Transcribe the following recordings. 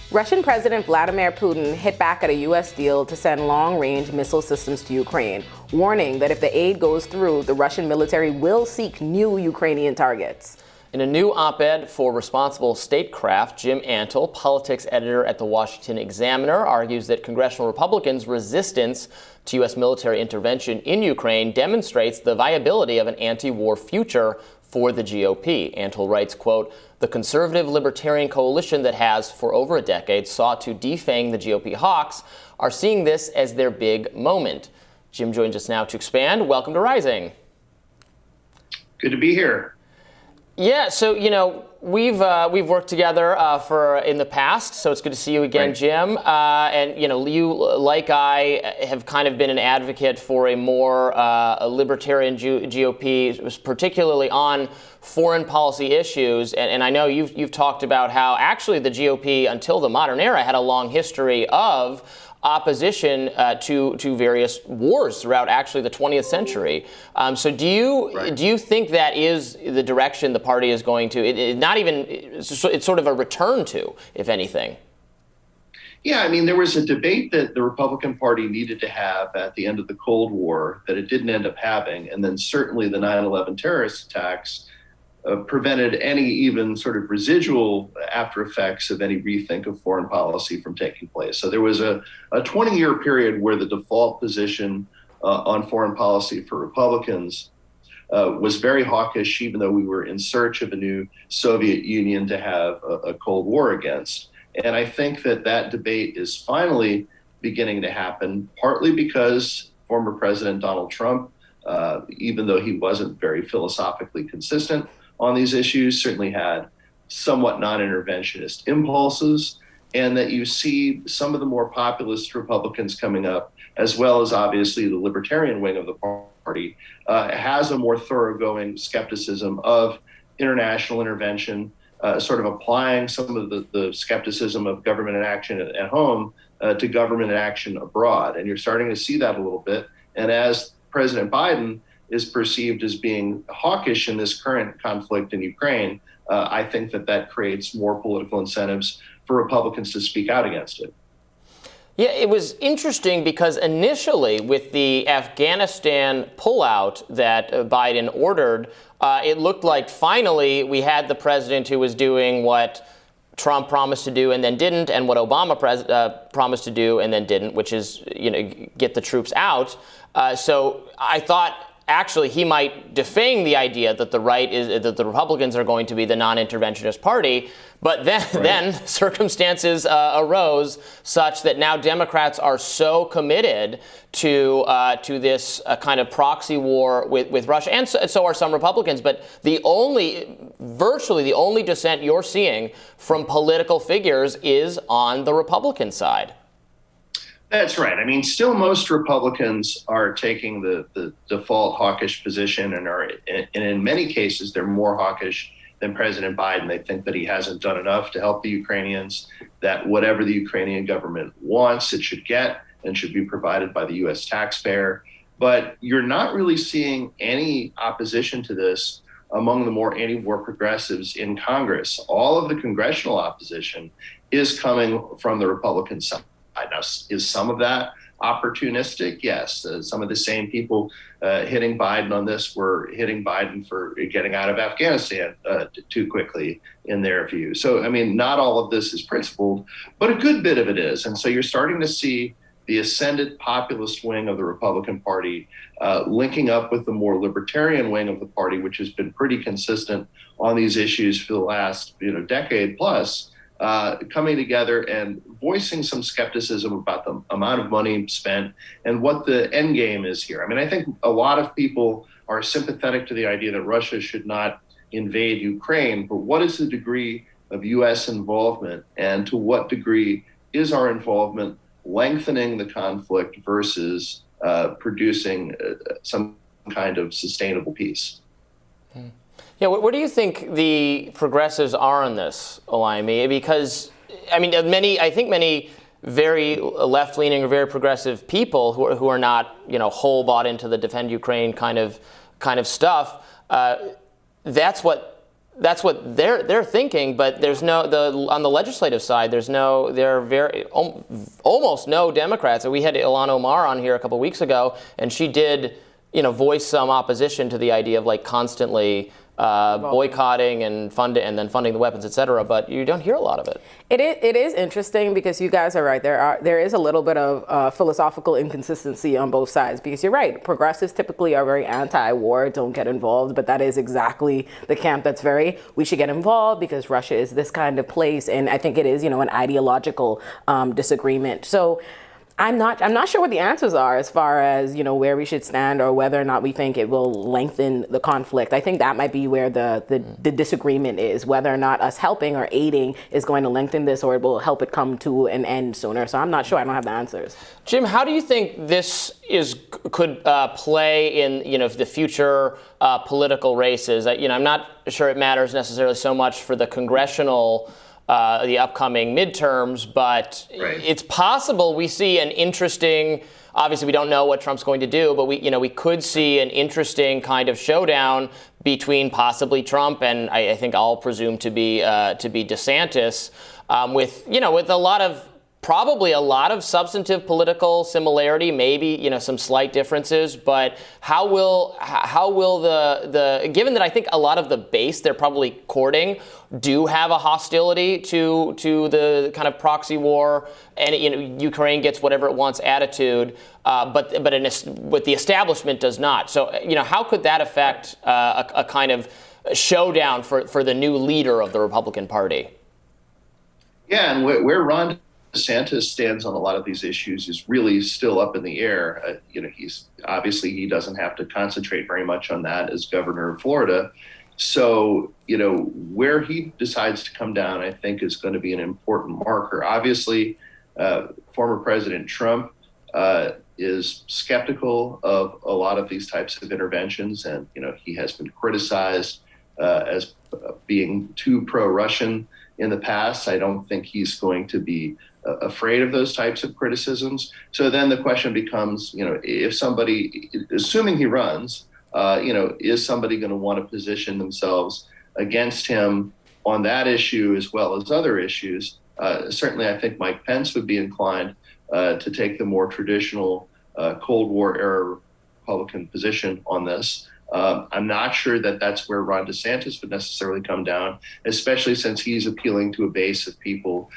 Russian President Vladimir Putin hit back at a U.S. deal to send long-range missile systems to Ukraine, warning that if the aid goes through, the Russian military will seek new Ukrainian targets. In a new op-ed for Responsible Statecraft, Jim Antle, politics editor at the Washington Examiner, argues that congressional Republicans' resistance to U.S. military intervention in Ukraine demonstrates the viability of an anti-war future for the GOP. Antle writes, quote, "The conservative libertarian coalition that has, for over a decade, sought to defang the GOP hawks are seeing this as their big moment." Jim joins us now to expand. Welcome to Rising. Good to be here. Yeah, so, we've worked together in the past, so it's good to see you again, right, Jim. And, you, like I, have kind of been an advocate for a more libertarian GOP, particularly on foreign policy issues. And I know you've talked about how actually the GOP, until the modern era, had a long history of opposition to various wars throughout actually the 20th century. So do you think that is the direction the party is going to? It's sort of a return to, if anything. Yeah, I mean, there was a debate that the Republican Party needed to have at the end of the Cold War that it didn't end up having. And then certainly the 9/11 terrorist attacks prevented any even sort of residual after effects of any rethink of foreign policy from taking place. So there was a 20-year period where the default position on foreign policy for Republicans was very hawkish, even though we were in search of a new Soviet Union to have a Cold War against. And I think that debate is finally beginning to happen, partly because former President Donald Trump, even though he wasn't very philosophically consistent on these issues, certainly had somewhat non-interventionist impulses, and that you see some of the more populist Republicans coming up, as well as obviously the libertarian wing of the party, has a more thoroughgoing skepticism of international intervention, sort of applying some of the skepticism of government action at home to government action abroad. And you're starting to see that a little bit. And as President Biden is perceived as being hawkish in this current conflict in Ukraine, I think that creates more political incentives for Republicans to speak out against it. Yeah, it was interesting because initially with the Afghanistan pullout that Biden ordered, it looked like finally we had the president who was doing what Trump promised to do and then didn't, and what Obama promised to do and then didn't, which is, get the troops out. So I thought actually he might defang the idea that the Republicans are going to be the non-interventionist party, but then circumstances arose such that now Democrats are so committed to this kind of proxy war with Russia, and so are some Republicans. But virtually the only dissent you're seeing from political figures is on the Republican side. That's right. I mean, still most Republicans are taking the default hawkish position and in many cases, they're more hawkish than President Biden. They think that he hasn't done enough to help the Ukrainians, that whatever the Ukrainian government wants, it should get and should be provided by the U.S. taxpayer. But you're not really seeing any opposition to this among the more anti-war progressives in Congress. All of the congressional opposition is coming from the Republican side. Now, is some of that opportunistic? Yes. Some of the same people hitting Biden on this were hitting Biden for getting out of Afghanistan too quickly, in their view. So, I mean, not all of this is principled, but a good bit of it is. And so you're starting to see the ascendant populist wing of the Republican Party linking up with the more libertarian wing of the party, which has been pretty consistent on these issues for the last decade plus. Coming together and voicing some skepticism about the amount of money spent and what the end game is here. I mean, I think a lot of people are sympathetic to the idea that Russia should not invade Ukraine, but what is the degree of U.S. involvement, and to what degree is our involvement lengthening the conflict versus producing some kind of sustainable peace? Yeah, where do you think the progressives are on this, Olayemi? Because, I mean, many very left-leaning or very progressive people who are not, whole bought into the defend Ukraine kind of stuff. That's what that's what they're thinking, but there's on the legislative side, there are almost no Democrats. And we had Ilhan Omar on here a couple weeks ago, and she did, voice some opposition to the idea of like constantly boycotting and then funding the weapons, et cetera, but you don't hear a lot of it. It is interesting because you guys are right. There is a little bit of philosophical inconsistency on both sides, because you're right. Progressives typically are very anti-war, don't get involved, but that is exactly the camp that's we should get involved because Russia is this kind of place, and I think it is, an ideological disagreement. So I'm not sure what the answers are as far as, where we should stand or whether or not we think it will lengthen the conflict. I think that might be where the disagreement is, whether or not us helping or aiding is going to lengthen this or it will help it come to an end sooner. So I'm not sure. I don't have the answers. Jim, how do you think this could play in, the future political races? I'm not sure it matters necessarily so much for the congressional the upcoming midterms, but It's possible we see an interesting, obviously we don't know what Trump's going to do, but we could see an interesting kind of showdown between possibly Trump and I think I'll presume to be DeSantis, with probably a lot of substantive political similarity, maybe, some slight differences, but how will the given that I think a lot of the base they're probably courting do have a hostility to the kind of proxy war and Ukraine gets whatever it wants attitude, but the establishment does not. So how could that affect a kind of showdown for the new leader of the Republican Party? Yeah, and where Ron DeSantis stands on a lot of these issues is really still up in the air. He doesn't have to concentrate very much on that as governor of Florida. So, where he decides to come down, I think is going to be an important marker. Obviously, former President Trump is skeptical of a lot of these types of interventions. And, he has been criticized as being too pro-Russian in the past. I don't think he's going to be afraid of those types of criticisms. So then the question becomes, if somebody, assuming he runs, is somebody going to want to position themselves against him on that issue as well as other issues? Certainly, I think Mike Pence would be inclined to take the more traditional Cold War era Republican position on this. I'm not sure that that's where Ron DeSantis would necessarily come down, especially since he's appealing to a base of people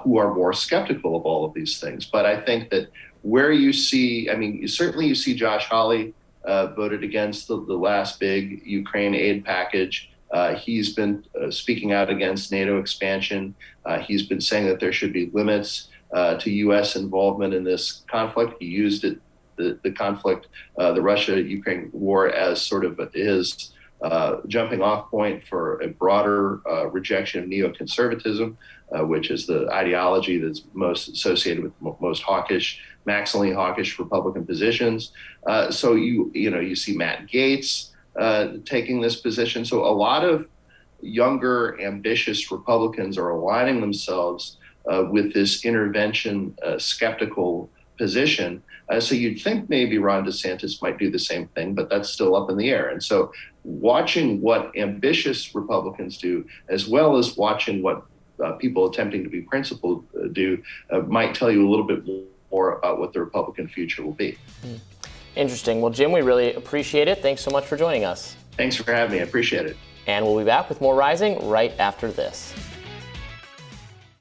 who are more skeptical of all of these things. But I think that where you see, you see Josh Hawley voted against the last big Ukraine aid package. He's been speaking out against NATO expansion. He's been saying that there should be limits to U.S. involvement in this conflict. He used it. The conflict, the Russia-Ukraine war, as sort of his jumping off point for a broader rejection of neoconservatism, which is the ideology that's most associated with most hawkish, maximally hawkish Republican positions. So you see Matt Gaetz taking this position. So a lot of younger, ambitious Republicans are aligning themselves with this intervention skeptical position. So you'd think maybe Ron DeSantis might do the same thing, but that's still up in the air. And so watching what ambitious Republicans do, as well as watching what people attempting to be principled do, might tell you a little bit more about what the Republican future will be. Interesting. Well, Jim, we really appreciate it. Thanks so much for joining us. Thanks for having me. I appreciate it. And we'll be back with more Rising right after this.